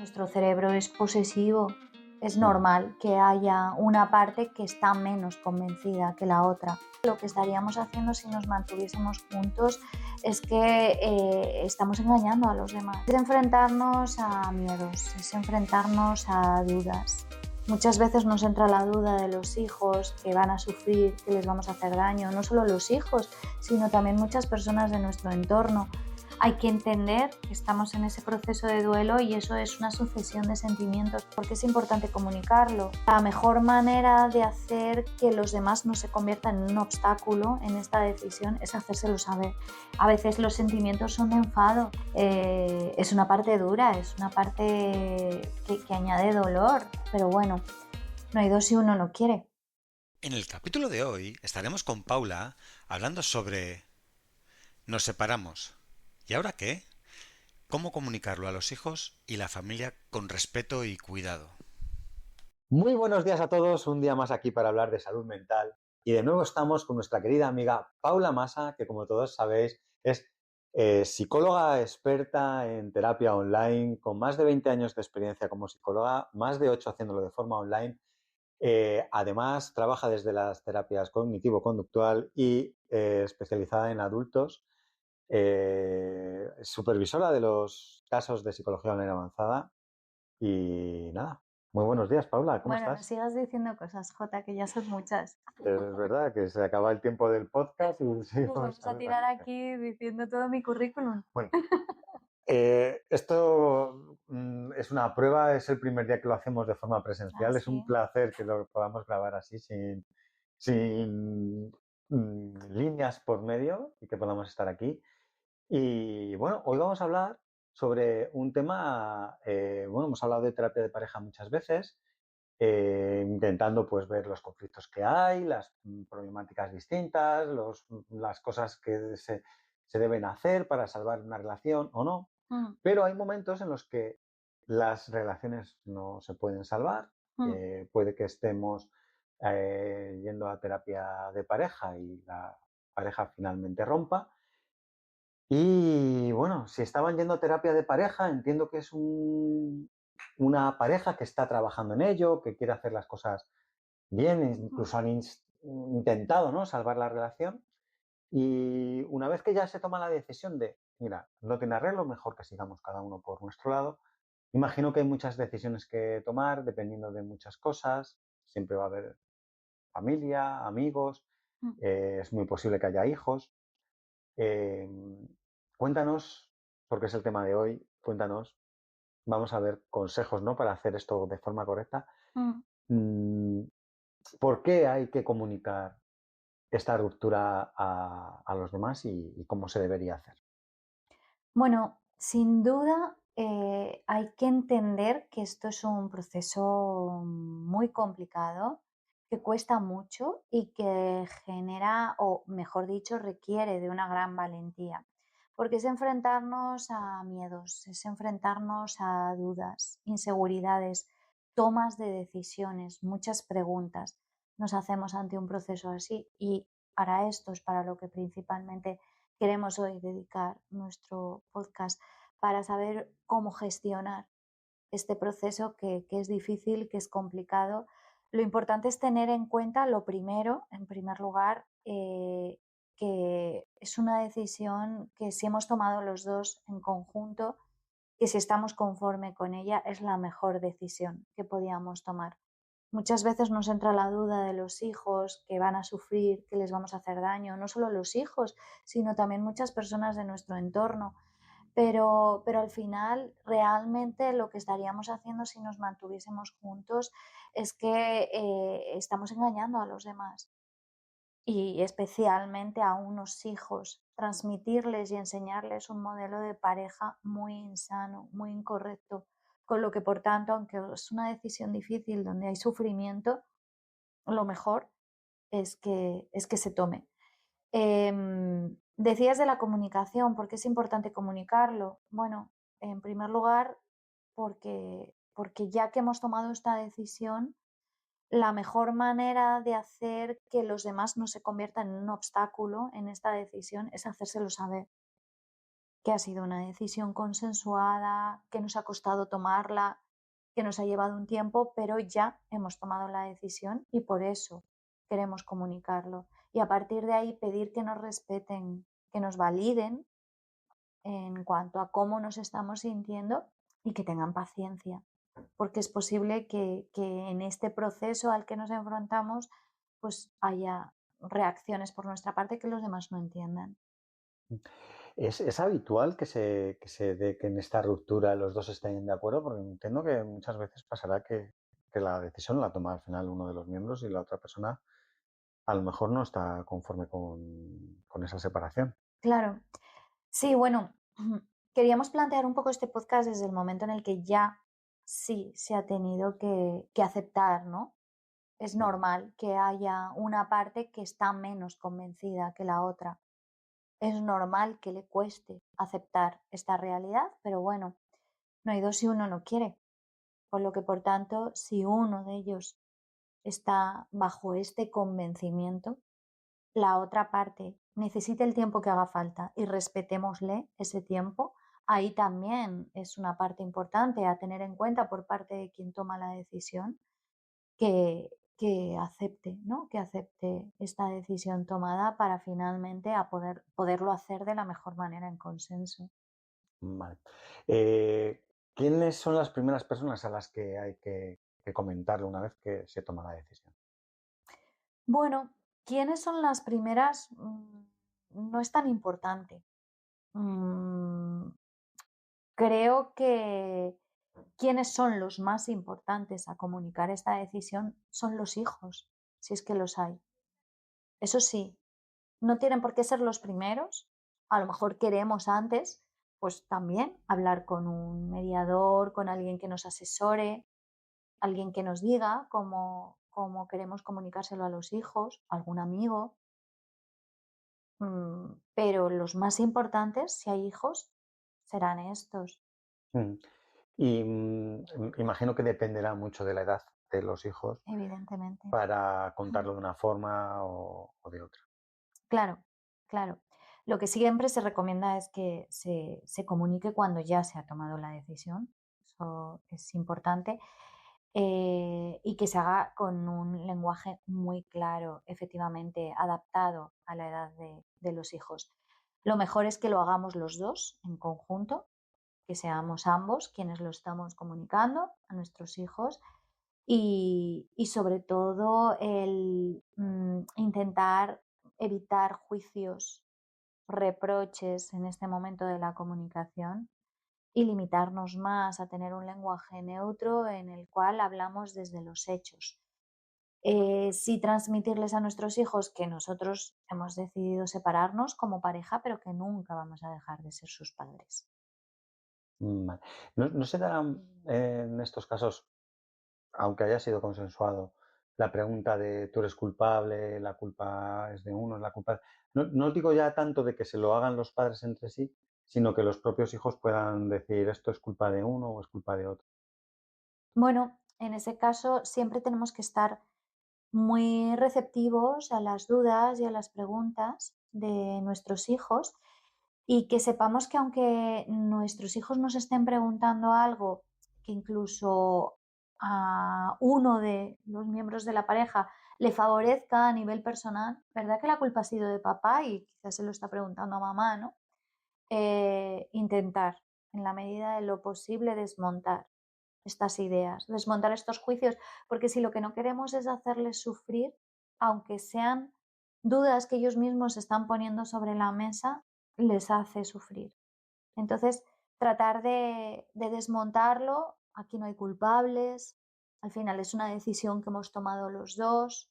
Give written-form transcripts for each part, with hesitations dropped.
Nuestro cerebro es posesivo. Es Mm. normal que haya una parte que está menos convencida que la otra. Lo que estaríamos haciendo si nos mantuviésemos juntos es que estamos engañando a los demás. Es enfrentarnos a miedos, es enfrentarnos a dudas. Muchas veces nos entra la duda de los hijos que van a sufrir, que les vamos a hacer daño. No solo los hijos, sino también muchas personas de nuestro entorno. Hay que entender que estamos en ese proceso de duelo y eso es una sucesión de sentimientos, porque es importante comunicarlo. La mejor manera de hacer que los demás no se conviertan en un obstáculo en esta decisión es hacérselo saber. A veces los sentimientos son de enfado, es una parte dura, es una parte que añade dolor, pero bueno, no hay dos si uno no quiere. En el capítulo de hoy estaremos con Paula hablando sobre nos separamos. ¿Y ahora qué? ¿Cómo comunicarlo a los hijos y la familia con respeto y cuidado? Muy buenos días a todos, un día más aquí para hablar de salud mental. Y de nuevo estamos con nuestra querida amiga Paula Masa, que como todos sabéis es psicóloga experta en terapia online, con más de 20 años de experiencia como psicóloga, más de 8 haciéndolo de forma online. Además, trabaja desde las terapias cognitivo-conductual y especializada en adultos, supervisora de los casos de psicología online avanzada. Y nada, muy buenos días, Paula, ¿cómo Bueno, no estás? sigas diciendo cosas, Jota, que ya son muchas. Es verdad que se acaba el tiempo del podcast y Nos seguimos vamos a a ver la tirar cosa. aquí diciendo todo mi currículum. Bueno, esto es una prueba, es el primer día que lo hacemos de forma Ah, presencial. Es un sí. placer que lo podamos grabar así sin líneas por medio y que podamos estar aquí. Y bueno, hoy vamos a hablar sobre un tema, bueno, hemos hablado de terapia de pareja muchas veces, intentando pues ver los conflictos que hay, las problemáticas distintas, las cosas que se deben hacer para salvar una relación o no. Mm, Pero hay momentos en los que las relaciones no se pueden salvar. mm. Puede que estemos yendo a terapia de pareja y la pareja finalmente rompa. Y bueno, si estaban yendo a terapia de pareja, entiendo que es una pareja que está trabajando en ello, que quiere hacer las cosas bien, incluso han intentado, ¿no?, salvar la relación. Y una vez que ya se toma la decisión de, mira, no tiene arreglo, mejor que sigamos cada uno por nuestro lado, imagino que hay muchas decisiones que tomar dependiendo de muchas cosas. Siempre va a haber familia, amigos, Mm. es muy posible que haya hijos. Eh, Cuéntanos, porque es el tema de hoy, cuéntanos, vamos a ver consejos, ¿no?, para hacer esto de forma correcta. Mm. Mm, ¿Por qué hay que comunicar esta ruptura a los demás y cómo se debería hacer? Bueno, sin duda hay que entender que esto es un proceso muy complicado, que cuesta mucho y que genera, o mejor dicho, requiere de una gran valentía, porque es enfrentarnos a miedos, es enfrentarnos a dudas, inseguridades, tomas de decisiones, muchas preguntas nos hacemos ante un proceso así y para esto es para lo que principalmente queremos hoy dedicar nuestro podcast para saber cómo gestionar este proceso que es difícil, que es complicado. Lo importante es tener en cuenta lo primero, en primer lugar, que es una decisión que si hemos tomado los dos en conjunto, que si estamos conforme con ella, es la mejor decisión que podíamos tomar. Muchas veces nos entra la duda de los hijos que van a sufrir, que les vamos a hacer daño, no solo los hijos, sino también muchas personas de nuestro entorno. Pero al final, realmente lo que estaríamos haciendo si nos mantuviésemos juntos es que estamos engañando a los demás y especialmente a unos hijos, transmitirles y enseñarles un modelo de pareja muy insano, muy incorrecto, con lo que por tanto, aunque es una decisión difícil donde hay sufrimiento, lo mejor es que se tome. Decías de la comunicación, ¿por qué es importante comunicarlo? Bueno, en primer lugar, porque ya que hemos tomado esta decisión, la mejor manera de hacer que los demás no se conviertan en un obstáculo en esta decisión es hacérselo saber. que ha sido una decisión consensuada, que nos ha costado tomarla, que nos ha llevado un tiempo, pero ya hemos tomado la decisión y por eso queremos comunicarlo. Y a partir de ahí pedir que nos respeten, que nos validen en cuanto a cómo nos estamos sintiendo y que tengan paciencia, porque es posible que en este proceso al que nos enfrentamos pues haya reacciones por nuestra parte que los demás no entiendan. Es habitual que se dé que en esta ruptura los dos estén de acuerdo, porque entiendo que muchas veces pasará que la decisión la toma al final uno de los miembros y la otra persona a lo mejor no está conforme con esa separación. Claro, sí, bueno, queríamos plantear un poco este podcast desde el momento en el que ya sí se ha tenido que aceptar, ¿no? Es Mm. normal que haya una parte que está menos convencida que la otra. Es normal que le cueste aceptar esta realidad, pero bueno, no hay dos si uno no quiere. Por lo que, por tanto, si uno de ellos está bajo este convencimiento, la otra parte necesita el tiempo que haga falta y respetémosle ese tiempo, ahí también es una parte importante a tener en cuenta por parte de quien toma la decisión que acepte, ¿no? Que acepte esta decisión tomada para finalmente poderlo hacer de la mejor manera en consenso. Vale. Eh, ¿Quiénes son las primeras personas a las que hay que comentarlo una vez que se toma la decisión? Bueno, ¿quiénes son las primeras? No es tan importante. Mm, Creo que quienes son los más importantes a comunicar esta decisión son los hijos, si es que los hay. Eso sí, no tienen por qué ser los primeros. A lo mejor queremos antes, pues también hablar con un mediador, con alguien que nos asesore, alguien que nos diga cómo queremos comunicárselo a los hijos, algún amigo. Pero los más importantes, si hay hijos, serán estos, Mm. Y imagino que dependerá mucho de la edad de los hijos evidentemente. para Mm. contarlo de una forma o de otra. Claro, claro. Lo que siempre se recomienda es que se comunique cuando ya se ha tomado la decisión. Eso es importante. Y que se haga con un lenguaje muy claro, efectivamente adaptado a la edad de los hijos. Lo mejor es que lo hagamos los dos en conjunto, que seamos ambos quienes lo estamos comunicando a nuestros hijos y sobre todo el intentar evitar juicios, reproches en este momento de la comunicación y limitarnos más a tener un lenguaje neutro en el cual hablamos desde los hechos. Sí transmitirles a nuestros hijos que nosotros hemos decidido separarnos como pareja, pero que nunca vamos a dejar de ser sus padres. Vale. ¿No se dará en estos casos, aunque haya sido consensuado, la pregunta de tú eres culpable, la culpa es de uno, es la culpa... No digo ya tanto de que se lo hagan los padres entre sí, sino que los propios hijos puedan decir esto es culpa de uno o es culpa de otro. Bueno, en ese caso siempre tenemos que estar muy receptivos a las dudas y a las preguntas de nuestros hijos y que sepamos que aunque nuestros hijos nos estén preguntando algo que incluso a uno de los miembros de la pareja le favorezca a nivel personal, ¿verdad que la culpa ha sido de papá y quizás se lo está preguntando a mamá, ¿no? Intentar, en la medida de lo posible, desmontar estas ideas, desmontar estos juicios, porque si lo que no queremos es hacerles sufrir, aunque sean dudas que ellos mismos están poniendo sobre la mesa, les hace sufrir. Entonces, tratar de desmontarlo, aquí no hay culpables, al final es una decisión que hemos tomado los dos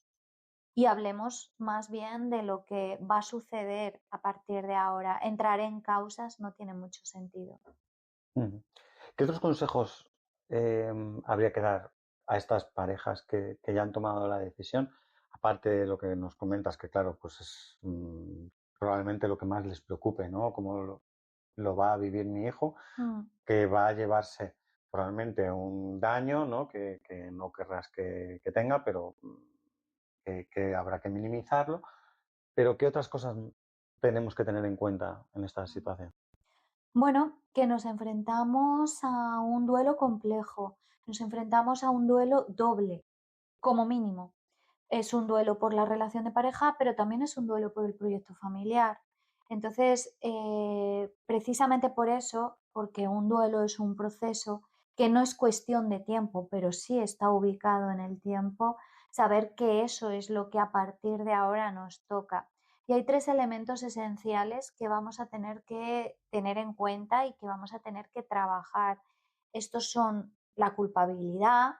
y hablemos más bien de lo que va a suceder a partir de ahora. Entrar en causas no tiene mucho sentido. Ujú. ¿Qué otros consejos habría que dar a estas parejas que ya han tomado la decisión? Aparte de lo que nos comentas, que claro, pues es probablemente lo que más les preocupe, ¿no? Cómo lo va a vivir mi hijo, Mm. que va a llevarse probablemente un daño, ¿no? Que no querrás que tenga, pero que habrá que minimizarlo. Pero ¿qué otras cosas tenemos que tener en cuenta en esta situación? Bueno, que nos enfrentamos a un duelo complejo, nos enfrentamos a un duelo doble, como mínimo. Es un duelo por la relación de pareja, pero también es un duelo por el proyecto familiar. Entonces, precisamente por eso, porque un duelo es un proceso que no es cuestión de tiempo, pero sí está ubicado en el tiempo, saber que eso es lo que a partir de ahora nos toca. Y hay tres elementos esenciales que vamos a tener que tener en cuenta y que vamos a tener que trabajar. Estos son la culpabilidad,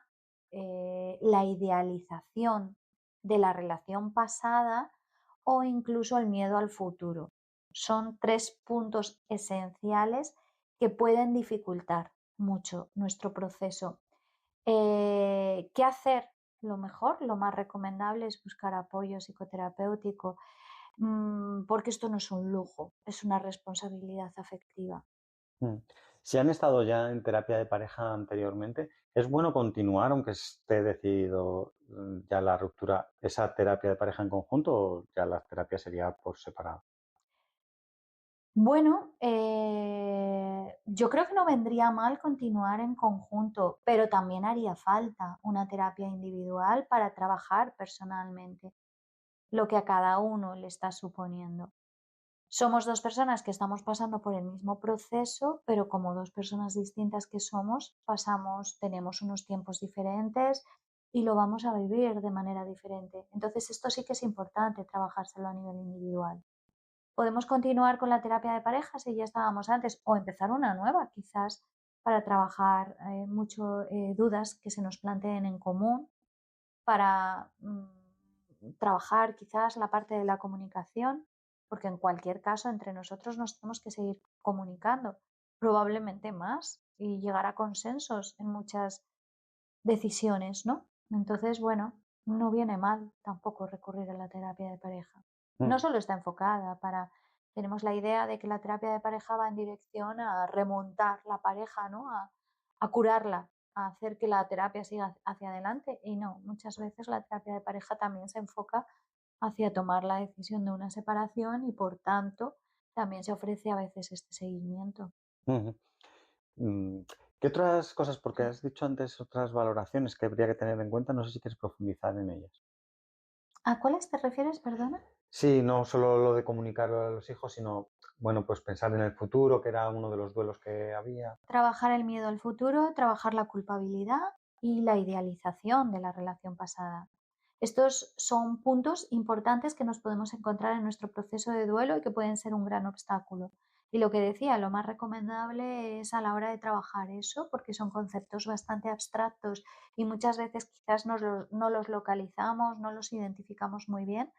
la idealización de la relación pasada o incluso el miedo al futuro. Son tres puntos esenciales que pueden dificultar mucho nuestro proceso. ¿Qué hacer? Lo mejor, lo más recomendable es buscar apoyo psicoterapéutico, porque esto no es un lujo, es una responsabilidad afectiva. Mm. Si han estado ya en terapia de pareja anteriormente, ¿es bueno continuar aunque esté decidido ya la ruptura, esa terapia de pareja en conjunto o ya la terapia sería por separado? Bueno, yo creo que no vendría mal continuar en conjunto, pero también haría falta una terapia individual para trabajar personalmente lo que a cada uno le está suponiendo. Somos dos personas que estamos pasando por el mismo proceso, pero como dos personas distintas que somos, tenemos unos tiempos diferentes y lo vamos a vivir de manera diferente. Entonces, esto sí que es importante trabajárselo a nivel individual. Podemos continuar con la terapia de pareja si ya estábamos antes o empezar una nueva quizás para trabajar mucho dudas que se nos planteen en común, para trabajar quizás la parte de la comunicación, porque en cualquier caso entre nosotros nos tenemos que seguir comunicando, probablemente más, y llegar a consensos en muchas decisiones, ¿no? Entonces, bueno, no viene mal tampoco recurrir a la terapia de pareja. No Mm, solo está enfocada para, tenemos la idea de que la terapia de pareja va en dirección a remontar la pareja, ¿no? A curarla, a hacer que la terapia siga hacia adelante. Y no, muchas veces la terapia de pareja también se enfoca hacia tomar la decisión de una separación y por tanto también se ofrece a veces este seguimiento. ujú. Mm, ¿Qué otras cosas? Porque has dicho antes otras valoraciones que habría que tener en cuenta, no sé si quieres profundizar en ellas. ¿A cuáles te refieres, perdona? Sí, no solo lo de comunicarlo a los hijos, sino, bueno, pues pensar en el futuro, que era uno de los duelos que había. Trabajar el miedo al futuro, trabajar la culpabilidad y la idealización de la relación pasada. Estos son puntos importantes que nos podemos encontrar en nuestro proceso de duelo y que pueden ser un gran obstáculo. Y lo que decía, lo más recomendable es a la hora de trabajar eso, porque son conceptos bastante abstractos y muchas veces quizás no los localizamos, no los identificamos muy bien,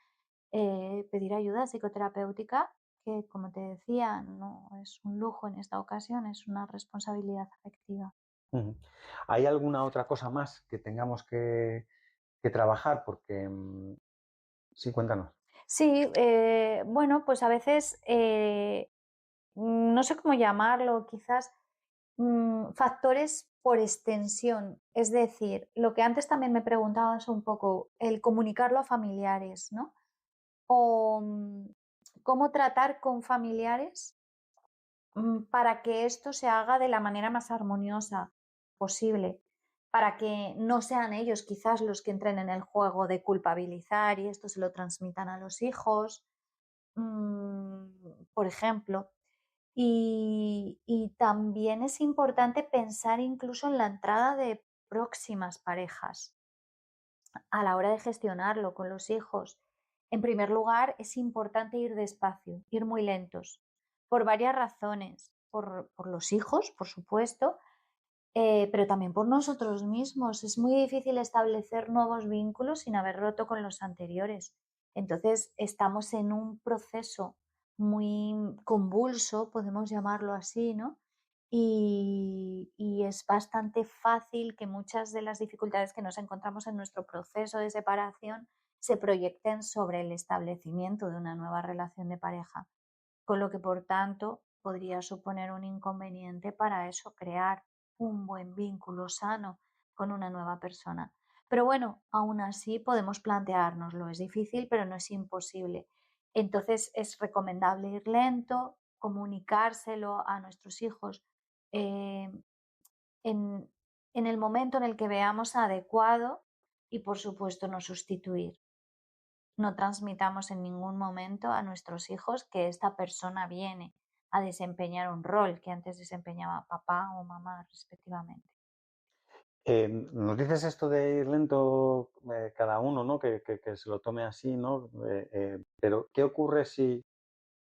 pedir ayuda psicoterapéutica, que como te decía, no es un lujo en esta ocasión, es una responsabilidad afectiva. Ujú. ¿Hay alguna otra cosa más que tengamos que trabajar? Porque, sí, cuéntanos. Sí, bueno, pues a veces, no sé cómo llamarlo, quizás factores por extensión, es decir, lo que antes también me preguntabas un poco, el comunicarlo a familiares, ¿no? O cómo tratar con familiares para que esto se haga de la manera más armoniosa posible, para que no sean ellos quizás los que entren en el juego de culpabilizar y esto se lo transmitan a los hijos, por ejemplo. Y también es importante pensar incluso en la entrada de próximas parejas a la hora de gestionarlo con los hijos. En primer lugar, es importante ir despacio, ir muy lentos, por varias razones. Por los hijos, por supuesto, pero también por nosotros mismos. Es muy difícil establecer nuevos vínculos sin haber roto con los anteriores. Entonces, estamos en un proceso muy convulso, podemos llamarlo así, ¿no? Y es bastante fácil que muchas de las dificultades que nos encontramos en nuestro proceso de separación se proyecten sobre el establecimiento de una nueva relación de pareja, con lo que por tanto podría suponer un inconveniente para eso, crear un buen vínculo sano con una nueva persona. Pero bueno, aún así podemos planteárnoslo. Es difícil, pero no es imposible. Entonces es recomendable ir lento, comunicárselo a nuestros hijos eh, en, en el momento en el que veamos adecuado y, por supuesto, no sustituir. No transmitamos en ningún momento a nuestros hijos que esta persona viene a desempeñar un rol que antes desempeñaba papá o mamá respectivamente. Nos dices esto de ir lento cada uno, ¿no? Que se lo tome así, ¿no? Pero ¿qué ocurre si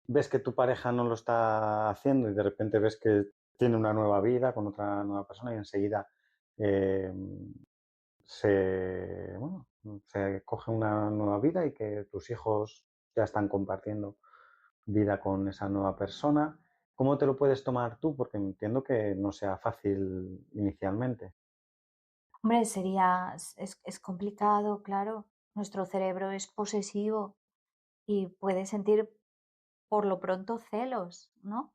ves que tu pareja no lo está haciendo y de repente ves que tiene una nueva vida con otra nueva persona y enseguida eh, bueno, se coge una nueva vida y que tus hijos ya están compartiendo vida con esa nueva persona? ¿Cómo te lo puedes tomar tú? Porque entiendo que no sea fácil inicialmente. Hombre, es complicado, claro. Nuestro cerebro es posesivo y puede sentir por lo pronto celos, ¿no?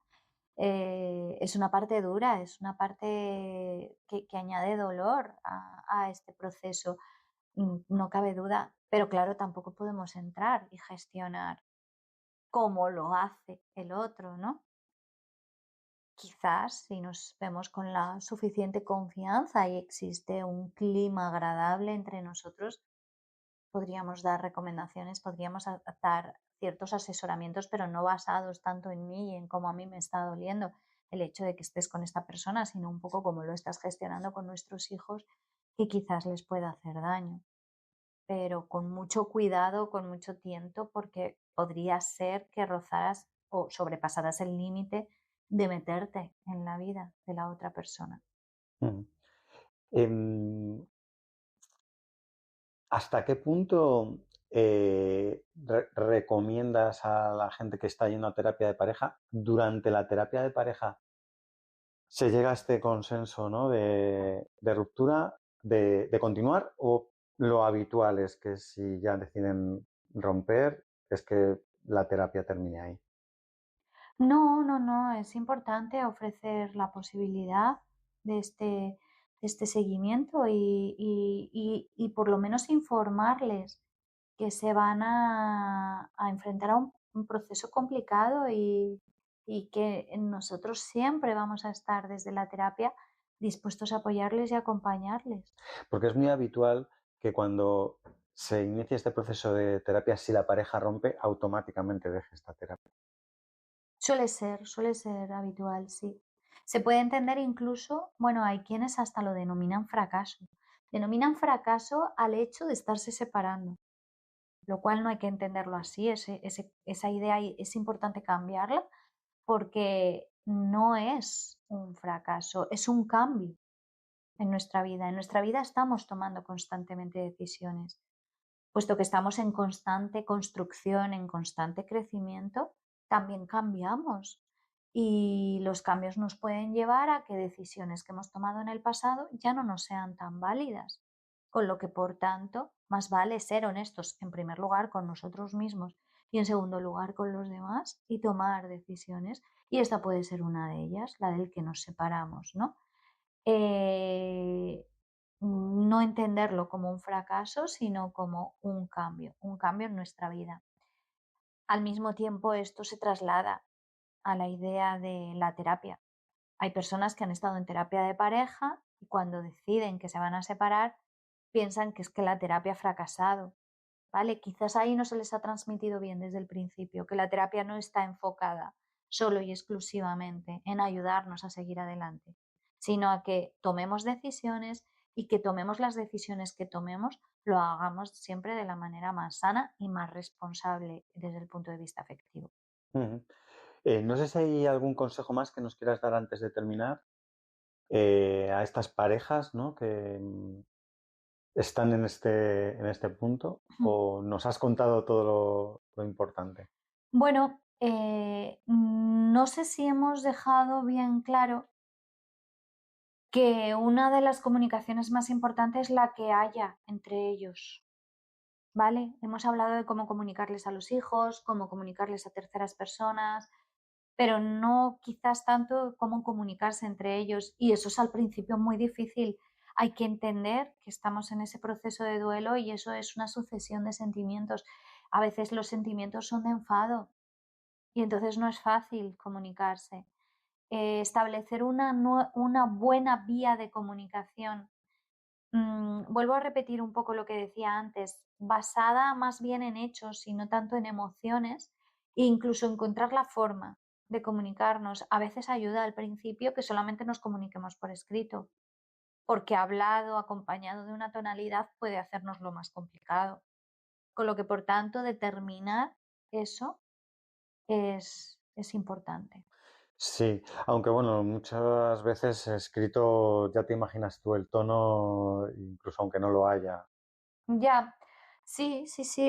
Es una parte dura, es una parte que añade dolor a este proceso, no cabe duda, pero claro, tampoco podemos entrar y gestionar cómo lo hace el otro, ¿no? Quizás si nos vemos con la suficiente confianza y existe un clima agradable entre nosotros, podríamos dar recomendaciones, podríamos dar ciertos asesoramientos, pero no basados tanto en mí y en cómo a mí me está doliendo el hecho de que estés con esta persona, sino un poco cómo lo estás gestionando con nuestros hijos, que quizás les pueda hacer daño. Pero con mucho cuidado, con mucho tiento, porque podría ser que rozaras o sobrepasaras el límite de meterte en la vida de la otra persona. Mm. Em, ¿Hasta qué punto recomiendas a la gente que está yendo a terapia de pareja? Durante la terapia de pareja se llega a este consenso, ¿no? de ruptura, de continuar, o lo habitual es que si ya deciden romper, es que la terapia termine ahí. No, no, no, es importante ofrecer la posibilidad de este seguimiento y por lo menos informarles que se van a enfrentar a un proceso complicado y que nosotros siempre vamos a estar desde la terapia dispuestos a apoyarles y acompañarles. Porque es muy habitual que cuando se inicia este proceso de terapia, si la pareja rompe, automáticamente deje esta terapia. Suele ser habitual, sí. Se puede entender incluso, bueno, hay quienes hasta lo denominan fracaso. Denominan fracaso al hecho de estarse separando, lo cual no hay que entenderlo así. Esa idea es importante cambiarla porque no es un fracaso, es un cambio en nuestra vida. En nuestra vida estamos tomando constantemente decisiones. Puesto que estamos en constante construcción, en constante crecimiento, también cambiamos. Y los cambios nos pueden llevar a que decisiones que hemos tomado en el pasado ya no nos sean tan válidas. Con lo que, por tanto, más vale ser honestos, en primer lugar, con nosotros mismos y, en segundo lugar, con los demás y tomar decisiones. Y esta puede ser una de ellas, la del que nos separamos, ¿no? Eh, no entenderlo como un fracaso, sino como un cambio en nuestra vida. Al mismo tiempo, esto se traslada a la idea de la terapia. Hay personas que han estado en terapia de pareja y cuando deciden que se van a separar, piensan que es que la terapia ha fracasado, ¿vale? Quizás ahí no se les ha transmitido bien desde el principio, que la terapia no está enfocada solo y exclusivamente en ayudarnos a seguir adelante, sino a que tomemos decisiones y que tomemos las decisiones que tomemos, lo hagamos siempre de la manera más sana y más responsable desde el punto de vista afectivo. Uh-huh. No sé si hay algún consejo más que nos quieras dar antes de terminar a estas parejas, ¿no? que están en este punto, o nos has contado todo lo importante. Bueno, no sé si hemos dejado bien claro que una de las comunicaciones más importantes es la que haya entre ellos, ¿vale? Hemos hablado de cómo comunicarles a los hijos, cómo comunicarles a terceras personas, pero no quizás tanto cómo comunicarse entre ellos. Y eso es al principio muy difícil. Hay que entender que estamos en ese proceso de duelo y eso es una sucesión de sentimientos. A veces los sentimientos son de enfado y entonces no es fácil comunicarse. Establecer una buena vía de comunicación. Vuelvo a repetir un poco lo que decía antes, basada más bien en hechos y no tanto en emociones, e incluso encontrar la forma de comunicarnos. A veces ayuda al principio que solamente nos comuniquemos por escrito, porque hablado, acompañado de una tonalidad, puede hacernoslo más complicado. Con lo que, por tanto, determinar eso es importante. Sí, aunque bueno, muchas veces escrito ya te imaginas tú el tono, incluso aunque no lo haya. Ya, sí,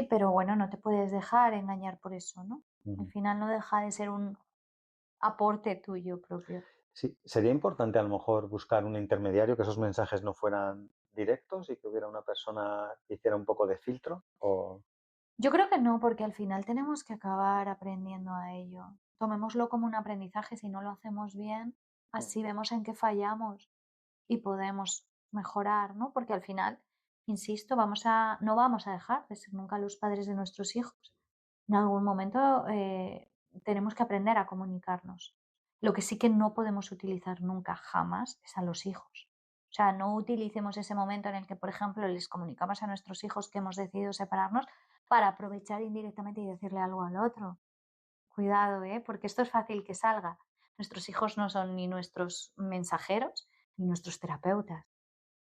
pero bueno, no te puedes dejar engañar por eso, ¿no? Al Ujú. final no deja de ser un aporte tuyo propio. Sí, sería importante a lo mejor buscar un intermediario, que esos mensajes no fueran directos y que hubiera una persona que hiciera un poco de filtro. O... Yo creo que no, porque al final tenemos que acabar aprendiendo a ello. Tomémoslo como un aprendizaje, si no lo hacemos bien, así vemos en qué fallamos y podemos mejorar, ¿no? Porque al final, insisto, no vamos a dejar de ser nunca los padres de nuestros hijos. En algún momento tenemos que aprender a comunicarnos. Lo que sí que no podemos utilizar nunca, jamás, es a los hijos. O sea, no utilicemos ese momento en el que, por ejemplo, les comunicamos a nuestros hijos que hemos decidido separarnos para aprovechar indirectamente y decirle algo al otro. Cuidado, ¿eh? Porque esto es fácil que salga. Nuestros hijos no son ni nuestros mensajeros ni nuestros terapeutas,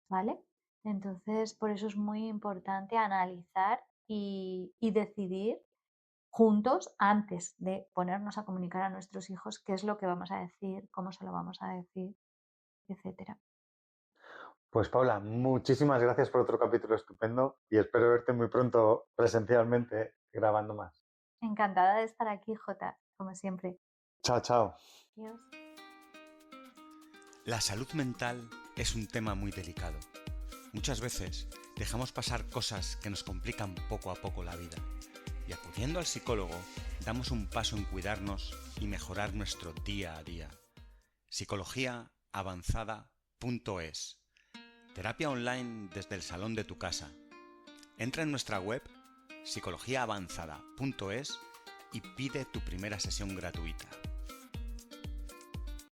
¿vale? Entonces, por eso es muy importante analizar y decidir juntos antes de ponernos a comunicar a nuestros hijos qué es lo que vamos a decir, cómo se lo vamos a decir, etcétera. Pues Paula, muchísimas gracias por otro capítulo estupendo y espero verte muy pronto presencialmente grabando más. Encantada de estar aquí, Jota, como siempre. Chao, chao. Adiós. La salud mental es un tema muy delicado. Muchas veces dejamos pasar cosas que nos complican poco a poco la vida. Y acudiendo al psicólogo, damos un paso en cuidarnos y mejorar nuestro día a día. Psicologiaavanzada.es. Terapia online desde el salón de tu casa. Entra en nuestra web psicologiaavanzada.es y pide tu primera sesión gratuita.